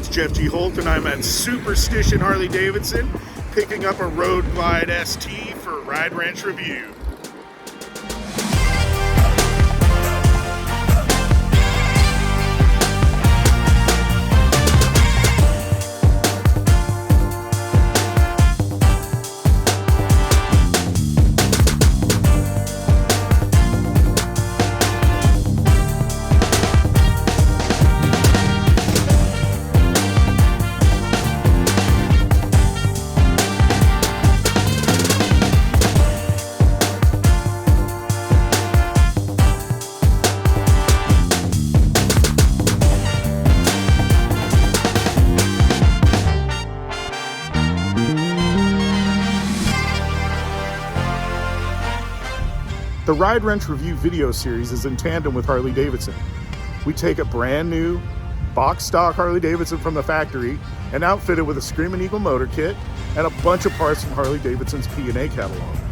it's Jeff G. Holt, and I'm at Superstition Harley-Davidson, picking up a Road Glide ST for Ride Ranch Review. The Ride Wrench Review video series is in tandem with Harley-Davidson. We take a brand new, box stock Harley-Davidson from the factory and outfit it with a Screamin' Eagle motor kit and a bunch of parts from Harley-Davidson's P&A catalog.